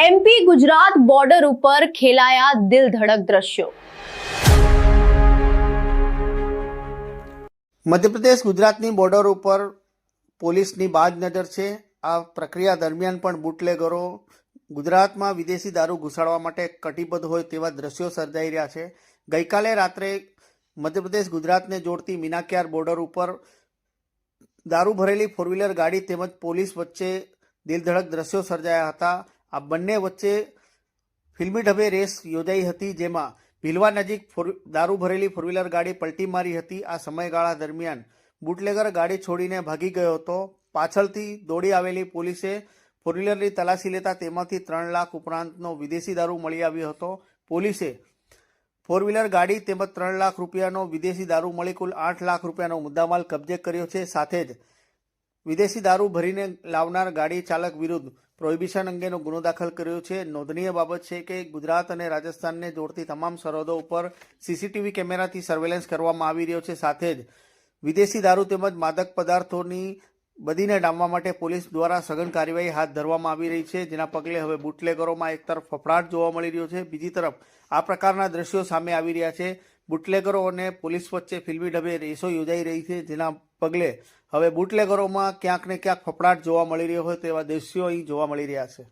MP Gujarat border ઉપર ખેલાયા દિલ ધડક દ્રશ્યો। મધ્યપ્રદેશ ગુજરાતની બોર્ડર ઉપર પોલીસની બાજ નજર છે। આ પ્રક્રિયા દરમિયાન પણ બુટલેગરો ગુજરાતમાં વિદેશી દારૂ ઘુસાડવા માટે કટિબદ્ધ હોય તેવા દ્રશ્યો સર્જાઈ રહ્યા છે। ગઈકાલે રાત્રે મધ્યપ્રદેશ ગુજરાતને જોડતી મીનાક્યાર બોર્ડર ઉપર દારૂ ભરેલી ફોર વ્હીલર ગાડી તેમજ પોલીસ વચ્ચે દિલધડક દ્રશ્યો સર્જાયા હતા। આ બંને વચ્ચે ફિલ્મી ઢબે રેસ યોજાઈ હતી, જેમાં ભીલવા નજીક દારૂ ભરેલી ફોર વ્હીલર ગાડી પલટી મારી હતી। આ સમયગાળા દરમિયાન બુટલેગર ગાડી છોડીને ભાગી ગયો હતો। પાછળથી દોડી આવેલી પોલીસે ફોર વ્હીલરની તલાશી લેતા તેમાંથી 3 લાખ ઉપરાંતનો વિદેશી દારૂ મળી આવ્યો હતો। પોલીસે ફોર વ્હીલર ગાડી તેમજ 3 લાખ રૂપિયાનો વિદેશી દારૂ મળી કુલ 8 લાખ રૂપિયાનો મુદ્દામાલ કબજે કર્યો છે। સાથે જ વિદેશી દારૂ ભરીને લાવનાર ગાડી ચાલક વિરુદ્ધ પ્રોહિબિશન અંગેનો ગુનો દાખલ કર્યો છે। નોંધનીય બાબત છે કે ગુજરાત અને રાજસ્થાનને જોડતી તમામ સરહદો ઉપર સીસીટીવી કેમેરાથી સર્વેલન્સ કરવામાં આવી રહ્યો છે। સાથે જ વિદેશી દારૂ તેમજ માદક પદાર્થોની બદીને ડામવા માટે પોલીસ દ્વારા સઘન કાર્યવાહી હાથ ધરવામાં આવી રહી છે, જેના પગલે હવે બુટલેગરોમાં એક તરફ ફફડાટ જોવા મળી રહ્યો છે, બીજી તરફ આ પ્રકારના દ્રશ્યો સામે આવી રહ્યા છે। બુટલેગરો અને પોલીસ વચ્ચે ફિલ્મી ઢબે રેસો યોજાઈ રહી છે, જેના પગલે હવે બુટલેગરોમાં ક્યાંક ને ક્યાંક ફફડાટ જોવા મળી રહ્યો હોય તેવા દ્રશ્યો અહીં જોવા મળી રહ્યા છે।